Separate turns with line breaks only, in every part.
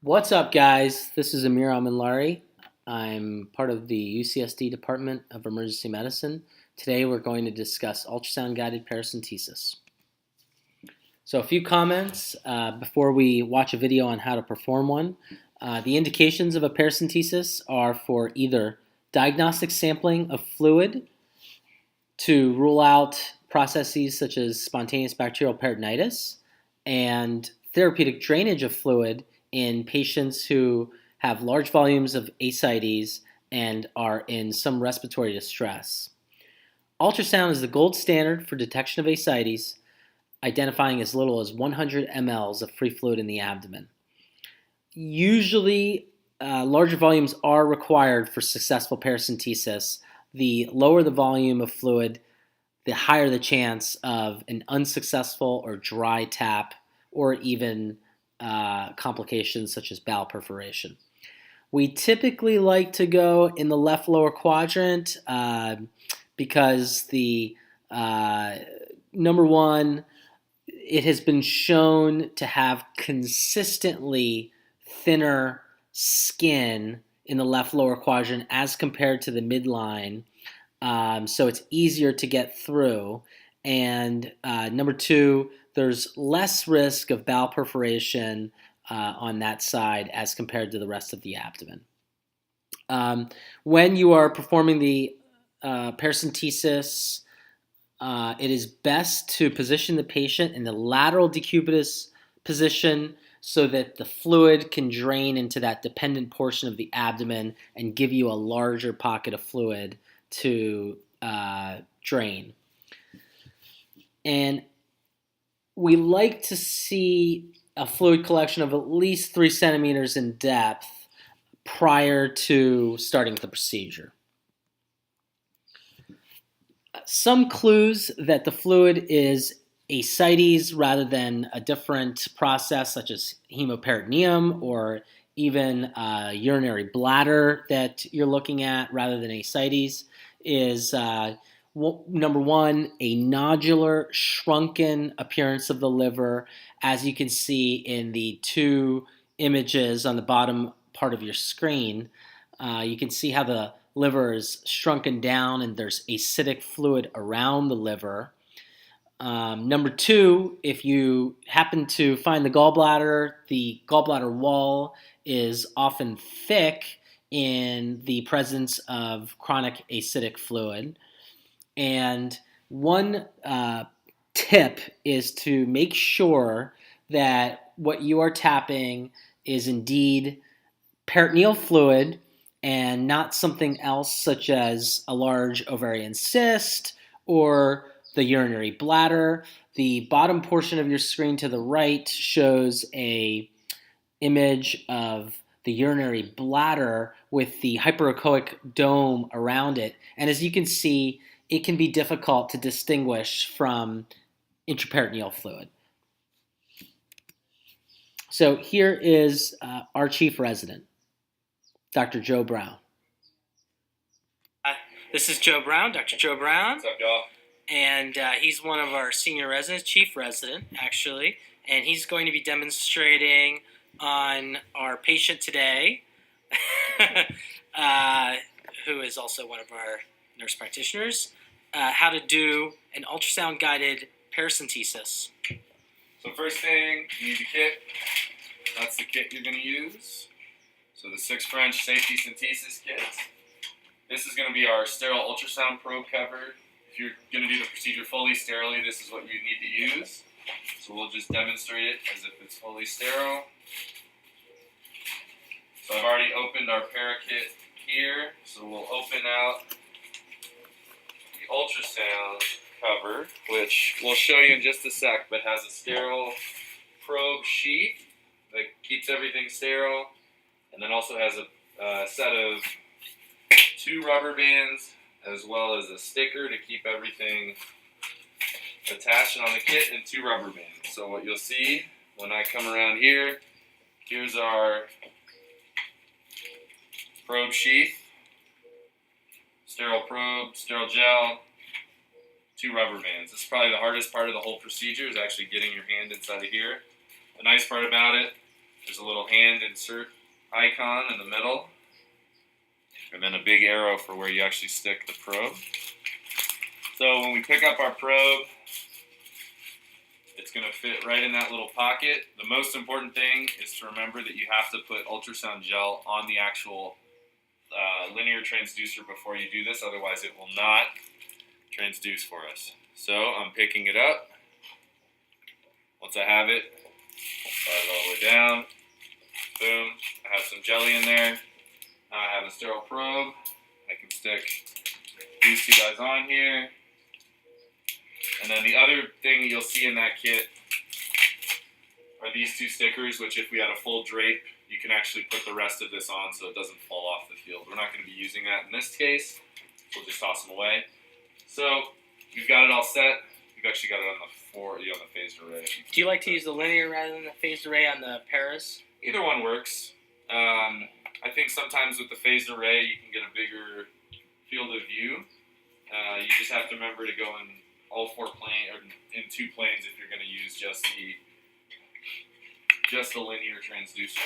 What's up, guys? This is Amir Aminlari. I'm part of the UCSD Department of Emergency Medicine. Today we're going to discuss ultrasound guided paracentesis. So a few comments before we watch a video on how to perform one. The indications of a paracentesis are for either diagnostic sampling of fluid to rule out processes such as spontaneous bacterial peritonitis and therapeutic drainage of fluid in patients who have large volumes of ascites and are in some respiratory distress. Ultrasound is the gold standard for detection of ascites, identifying as little as 100 mLs of free fluid in the abdomen. Usually, larger volumes are required for successful paracentesis. The lower the volume of fluid, the higher the chance of an unsuccessful or dry tap or even complications such as bowel perforation. We typically like to go in the left lower quadrant because the number one, it has been shown to have consistently thinner skin in the left lower quadrant as compared to the midline. So it's easier to get through. And number two, there's less risk of bowel perforation on that side as compared to the rest of the abdomen. When you are performing the paracentesis, it is best to position the patient in the lateral decubitus position so that the fluid can drain into that dependent portion of the abdomen and give you a larger pocket of fluid to drain. And we like to see a fluid collection of at least 3 centimeters in depth prior to starting the procedure. Some clues that the fluid is ascites rather than a different process such as hemoperitoneum or even urinary bladder that you're looking at rather than ascites is number one, a nodular, shrunken appearance of the liver, as you can see in the two images on the bottom part of your screen. You can see how the liver is shrunken down and there's acidic fluid around the liver. Number two, if you happen to find the gallbladder wall is often thick in the presence of chronic acidic fluid. And one tip is to make sure that what you are tapping is indeed peritoneal fluid and not something else such as a large ovarian cyst or the urinary bladder. The bottom portion of your screen to the right shows an image of the urinary bladder with the hyperechoic dome around it. And as you can see, it can be difficult to distinguish from intraperitoneal fluid. So here is our chief resident, Dr. Joe Brown. This is Joe Brown, Dr. Joe Brown.
What's up, y'all?
And he's one of our senior residents, chief resident, actually. And he's going to be demonstrating on our patient today, who is also one of our nurse practitioners, how to do an ultrasound-guided paracentesis.
So first thing, you need a kit. That's the kit you're going to use. So the 6 French safety centesis kit. This is going to be our sterile ultrasound probe cover. If you're going to do the procedure fully sterilely, this is what you need to use. So we'll just demonstrate it as if it's fully sterile. So I've already opened our para kit here. So we'll open out the ultrasound cover, which we'll show you in just a sec, but has a sterile probe sheath that keeps everything sterile, and then also has a set of 2 rubber bands as well as a sticker to keep everything attached on the kit, and 2 rubber bands. So what you'll see when I come around here, here's our probe sheath, sterile probe, sterile gel, 2 rubber bands. This is probably the hardest part of the whole procedure, is actually getting your hand inside of here. The nice part about it There's a little hand insert icon in the middle, and then a big arrow for where you actually stick the probe. So when we pick up our probe, it's going to fit right in that little pocket. The most important thing is to remember that you have to put ultrasound gel on the actual linear transducer before you do this, otherwise it will not transduce for us. So I'm picking it up. Once I have it, I'll slide it all the way down. Boom. I have some jelly in there. Now I have a sterile probe. I can stick these two guys on here. And then the other thing you'll see in that kit are these two stickers, which if we had a full drape, you can actually put the rest of this on so it doesn't fall off the field. We're not going to be using that in this case. We'll just toss them away. So you've got it all set. You've actually got it on the phased array.
Do you like to use the linear rather than the phased array on the paras?
Either one works. I think sometimes with the phased array, you can get a bigger field of view. You just have to remember to go in all four planes, or in two planes, if you're going to use just the linear transducer.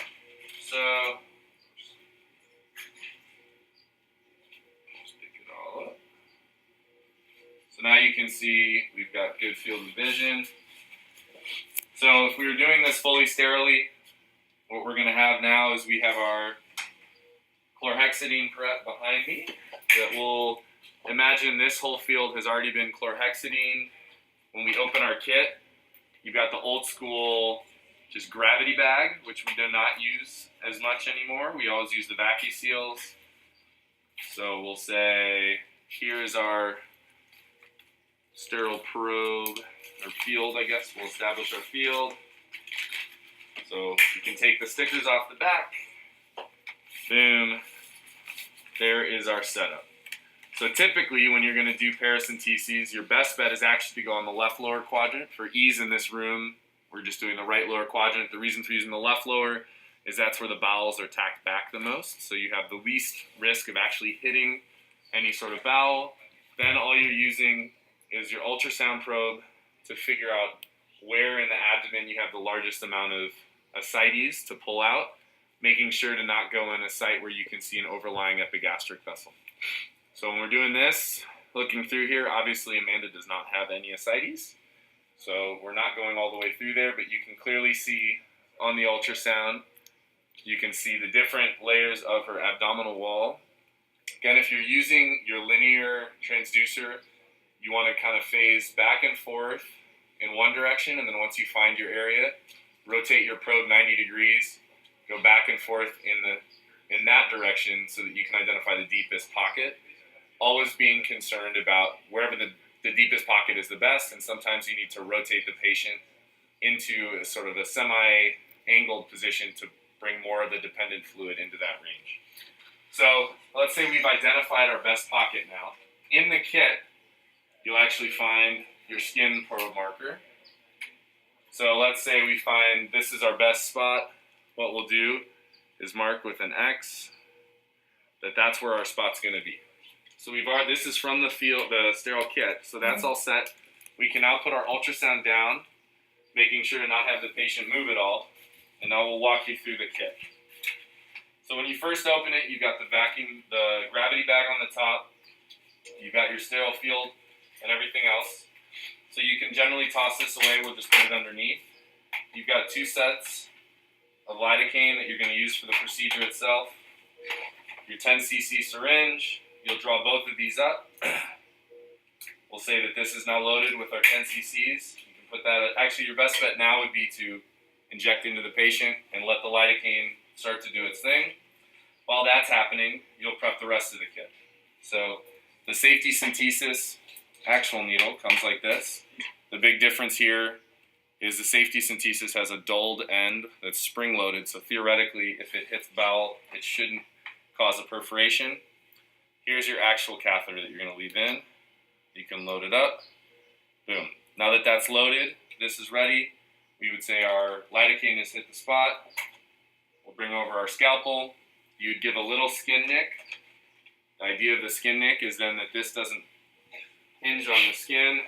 So just pick it all up. So now you can see we've got good field of vision. So if we were doing this fully sterilely, what we're going to have now is we have our chlorhexidine prep behind me that will imagine this whole field has already been chlorhexidine. When we open our kit, you've got the old school just gravity bag, which we do not use as much anymore. We always use the vacuum seals. So we'll say, here's our sterile probe, or field, I guess. We'll establish our field. So you can take the stickers off the back. Boom. There is our setup. So typically when you're going to do paracenteses, your best bet is actually to go on the left lower quadrant. For ease in this room, we're just doing the right lower quadrant. The reason for using the left lower is that's where the bowels are tacked back the most. So you have the least risk of actually hitting any sort of bowel. Then all you're using is your ultrasound probe to figure out where in the abdomen you have the largest amount of ascites to pull out, making sure to not go in a site where you can see an overlying epigastric vessel. So when we're doing this, looking through here, obviously Amanda does not have any ascites. So we're not going all the way through there, but you can clearly see on the ultrasound, you can see the different layers of her abdominal wall. Again, if you're using your linear transducer, you want to kind of phase back and forth in one direction, and then once you find your area, rotate your probe 90 degrees, go back and forth in that direction so that you can identify the deepest pocket. Always being concerned about wherever the deepest pocket is the best, and sometimes you need to rotate the patient into a sort of a semi-angled position to bring more of the dependent fluid into that range. So let's say we've identified our best pocket now. In the kit, you'll actually find your skin probe marker. So let's say we find this is our best spot. What we'll do is mark with an X that's where our spot's going to be. So this is from the sterile kit, so that's all set. We can now put our ultrasound down, making sure to not have the patient move at all, and now we'll walk you through the kit. So when you first open it, you've got the gravity bag on the top, you've got your sterile field and everything else. So you can generally toss this away, we'll just put it underneath. You've got 2 sets of lidocaine that you're going to use for the procedure itself. Your 10 cc syringe. You'll draw both of these up. We'll say that this is now loaded with our 10 cc's. You can put that, actually your best bet now would be to inject into the patient and let the lidocaine start to do its thing. While that's happening, you'll prep the rest of the kit. So the safety synthesis actual needle comes like this. The big difference here is the safety synthesis has a dulled end that's spring-loaded, so theoretically if it hits the bowel, it shouldn't cause a perforation. Here's your actual catheter that you're going to leave in. You can load it up. Boom. Now that that's loaded, this is ready. We would say our lidocaine has hit the spot. We'll bring over our scalpel. You'd give a little skin nick. The idea of the skin nick is then that this doesn't hinge on the skin.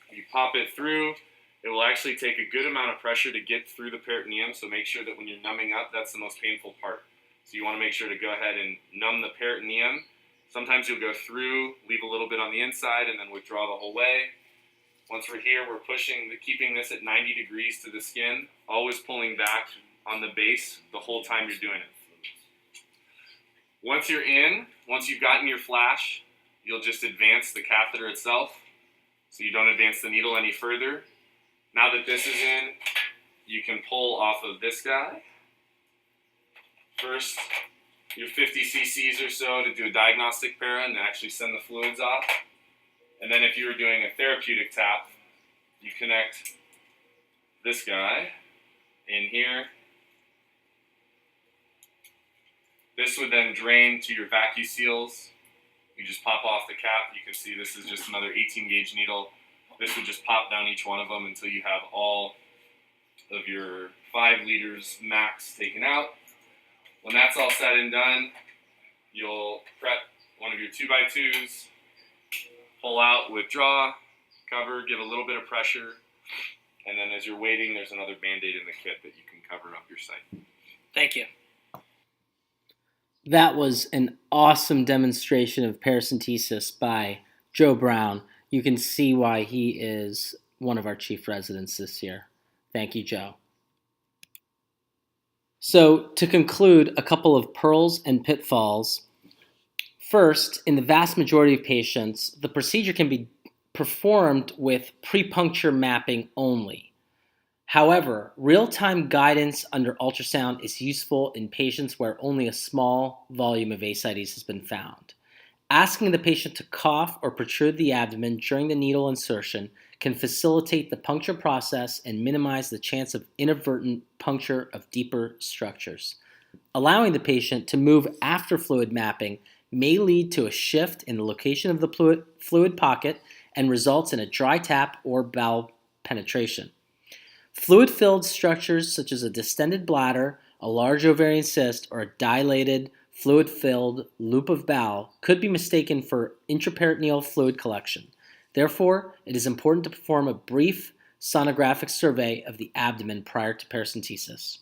You pop it through. It will actually take a good amount of pressure to get through the peritoneum, so make sure that when you're numbing up, that's the most painful part. So you want to make sure to go ahead and numb the peritoneum. Sometimes you'll go through, leave a little bit on the inside, and then withdraw the whole way. Once we're here, we're keeping this at 90 degrees to the skin, always pulling back on the base the whole time you're doing it. Once you're in, once you've gotten your flash, you'll just advance the catheter itself, so you don't advance the needle any further. Now that this is in, you can pull off of this guy. First, your 50 cc's or so to do a diagnostic para and actually send the fluids off. And then if you were doing a therapeutic tap, you connect this guy in here. This would then drain to your vacuum seals. You just pop off the cap. You can see this is just another 18 gauge needle. This would just pop down each one of them until you have all of your 5 liters max taken out. When that's all said and done, you'll prep one of your 2x2s, pull out, withdraw, cover, give a little bit of pressure, and then as you're waiting, there's another Band-Aid in the kit that you can cover up your site.
Thank you.
That was an awesome demonstration of paracentesis by Joe Brown. You can see why he is one of our chief residents this year. Thank you, Joe. So to conclude, a couple of pearls and pitfalls. First, in the vast majority of patients, the procedure can be performed with pre-puncture mapping only. However, real-time guidance under ultrasound is useful in patients where only a small volume of ascites has been found. Asking the patient to cough or protrude the abdomen during the needle insertion can facilitate the puncture process and minimize the chance of inadvertent puncture of deeper structures. Allowing the patient to move after fluid mapping may lead to a shift in the location of the fluid pocket and results in a dry tap or bowel penetration. Fluid-filled structures such as a distended bladder, a large ovarian cyst, or a dilated, fluid-filled loop of bowel could be mistaken for intraperitoneal fluid collection. Therefore, it is important to perform a brief sonographic survey of the abdomen prior to paracentesis.